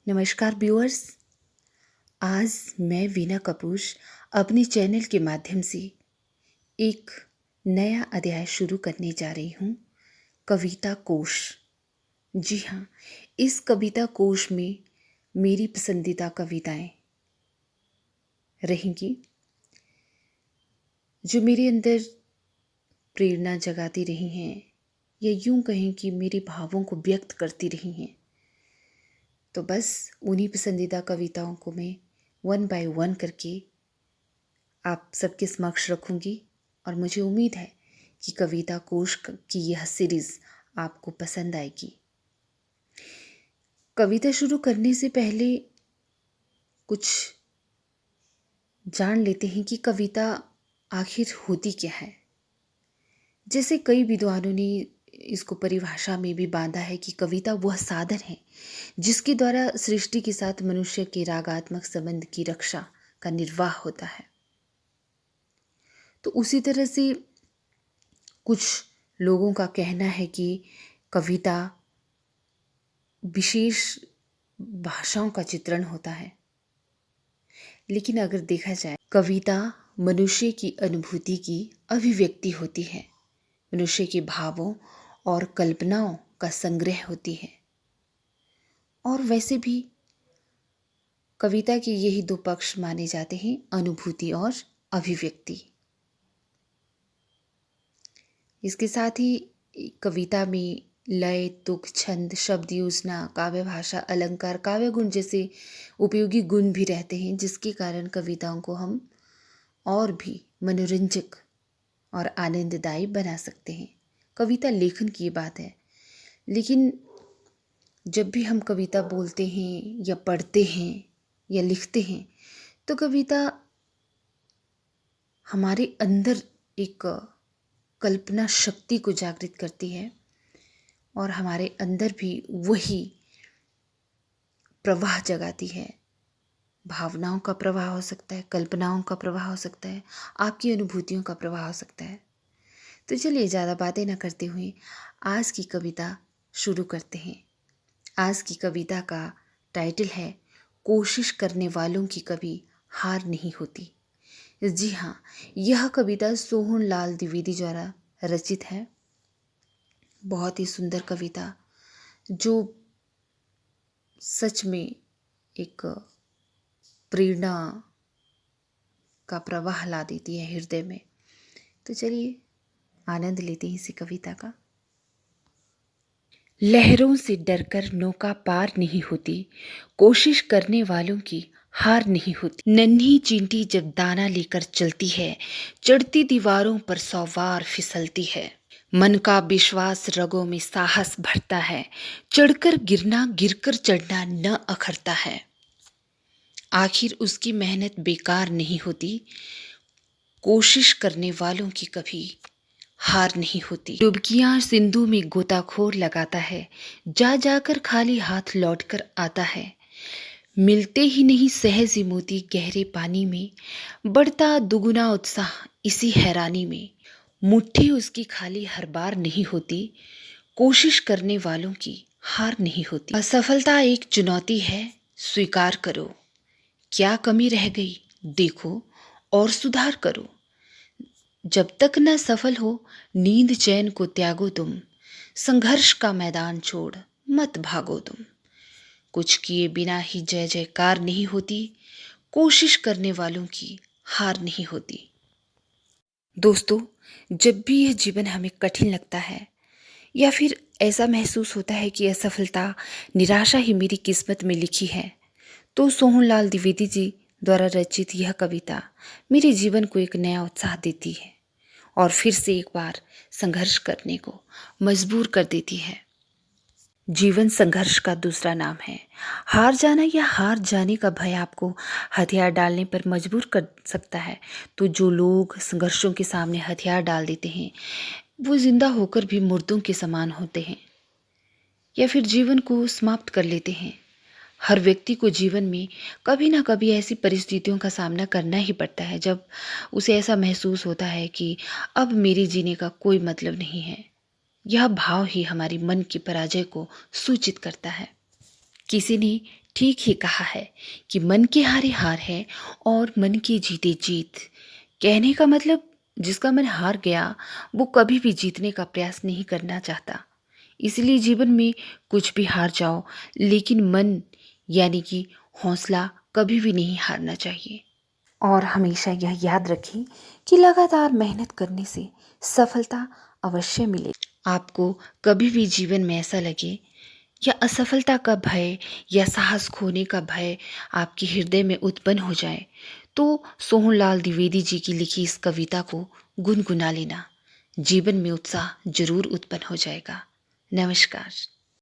नमस्कार व्यूअर्स। आज मैं वीना कपूर अपने चैनल के माध्यम से एक नया अध्याय शुरू करने जा रही हूँ, कविता कोश। जी हाँ, इस कविता कोश में मेरी पसंदीदा कविताएं रहेंगी जो मेरे अंदर प्रेरणा जगाती रही हैं, या यूं कहें कि मेरे भावों को व्यक्त करती रही हैं। तो बस उन्हीं पसंदीदा कविताओं को मैं वन बाय वन करके आप सबके समक्ष रखूंगी, और मुझे उम्मीद है कि कविता कोश की यह सीरीज़ आपको पसंद आएगी। कविता शुरू करने से पहले कुछ जान लेते हैं कि कविता आखिर होती क्या है। जैसे कई विद्वानों ने इसको परिभाषा में भी बांधा है कि कविता वह साधन है जिसके द्वारा सृष्टि के साथ मनुष्य के रागात्मक संबंध की रक्षा का निर्वाह होता है। तो उसी तरह से कुछ लोगों का कहना है कि कविता विशेष भाषाओं का चित्रण होता है। लेकिन अगर देखा जाए, कविता मनुष्य की अनुभूति की अभिव्यक्ति होती है, मनुष्य के भावों और कल्पनाओं का संग्रह होती है। और वैसे भी कविता के यही दो पक्ष माने जाते हैं, अनुभूति और अभिव्यक्ति। इसके साथ ही कविता में लय, तुक, छंद, शब्द योजना, काव्य भाषा, अलंकार, काव्य गुण जैसे उपयोगी गुण भी रहते हैं, जिसके कारण कविताओं को हम और भी मनोरंजक और आनंददायी बना सकते हैं। कविता लेखन की बात है, लेकिन जब भी हम कविता बोलते हैं या पढ़ते हैं या लिखते हैं, तो कविता हमारे अंदर एक कल्पना शक्ति को जागृत करती है, और हमारे अंदर भी वही प्रवाह जगाती है। भावनाओं का प्रवाह हो सकता है, कल्पनाओं का प्रवाह हो सकता है, आपकी अनुभूतियों का प्रवाह हो सकता है। तो चलिए ज़्यादा बातें न करते हुए आज की कविता शुरू करते हैं। आज की कविता का टाइटल है, कोशिश करने वालों की कभी हार नहीं होती। जी हाँ, यह कविता सोहन लाल द्विवेदी द्वारा रचित है। बहुत ही सुंदर कविता जो सच में एक प्रेरणा का प्रवाह ला देती है हृदय में। तो चलिए आनंद लेते हैं इसी कविता का। लहरों से डरकर नौका पार नहीं होती, कोशिश करने वालों की हार नहीं होती। नन्ही चींटी जब दाना लेकर चलती है, चढ़ती दीवारों पर 100 बार फिसलती है। मन का विश्वास रगों में साहस भरता है, चढ़कर गिरना गिरकर चढ़ना न अखरता है। आखिर उसकी मेहनत बेकार नहीं होती, कोशिश करने वालों की कभी हार नहीं होती। डुबकियां सिंधु में गोताखोर लगाता है, जा जाकर खाली हाथ लौटकर आता है। मिलते ही नहीं सहज मोती गहरे पानी में, बढ़ता दुगुना उत्साह इसी हैरानी में। मुट्ठी उसकी खाली हर बार नहीं होती, कोशिश करने वालों की हार नहीं होती। असफलता एक चुनौती है, स्वीकार करो। क्या कमी रह गई देखो और सुधार करो। जब तक न सफल हो नींद चैन को त्यागो तुम, संघर्ष का मैदान छोड़ मत भागो तुम। कुछ किए बिना ही जय जयकार नहीं होती, कोशिश करने वालों की हार नहीं होती। दोस्तों, जब भी यह जीवन हमें कठिन लगता है, या फिर ऐसा महसूस होता है कि असफलता, निराशा ही मेरी किस्मत में लिखी है, तो सोहन लाल द्विवेदी जी द्वारा रचित यह कविता मेरे जीवन को एक नया उत्साह देती है, और फिर से एक बार संघर्ष करने को मजबूर कर देती है। जीवन संघर्ष का दूसरा नाम है। हार जाना या हार जाने का भय आपको हथियार डालने पर मजबूर कर सकता है। तो जो लोग संघर्षों के सामने हथियार डाल देते हैं, वो जिंदा होकर भी मुर्दों के समान होते हैं, या फिर जीवन को समाप्त कर लेते हैं। हर व्यक्ति को जीवन में कभी ना कभी ऐसी परिस्थितियों का सामना करना ही पड़ता है जब उसे ऐसा महसूस होता है कि अब मेरे जीने का कोई मतलब नहीं है। यह भाव ही हमारी मन की पराजय को सूचित करता है। किसी ने ठीक ही कहा है कि मन के हारे हार है और मन के जीते जीत। कहने का मतलब जिसका मन हार गया वो कभी भी जीतने का प्रयास नहीं करना चाहता। इसलिए जीवन में कुछ भी हार जाओ, लेकिन मन यानी कि हौसला कभी भी नहीं हारना चाहिए। और हमेशा यह याद रखें कि लगातार मेहनत करने से सफलता अवश्य मिलेगी। आपको कभी भी जीवन में ऐसा लगे या असफलता का भय या साहस खोने का भय आपके हृदय में उत्पन्न हो जाए, तो सोहनलाल द्विवेदी जी की लिखी इस कविता को गुनगुना लेना। जीवन में उत्साह जरूर उत्पन्न हो जाएगा। नमस्कार।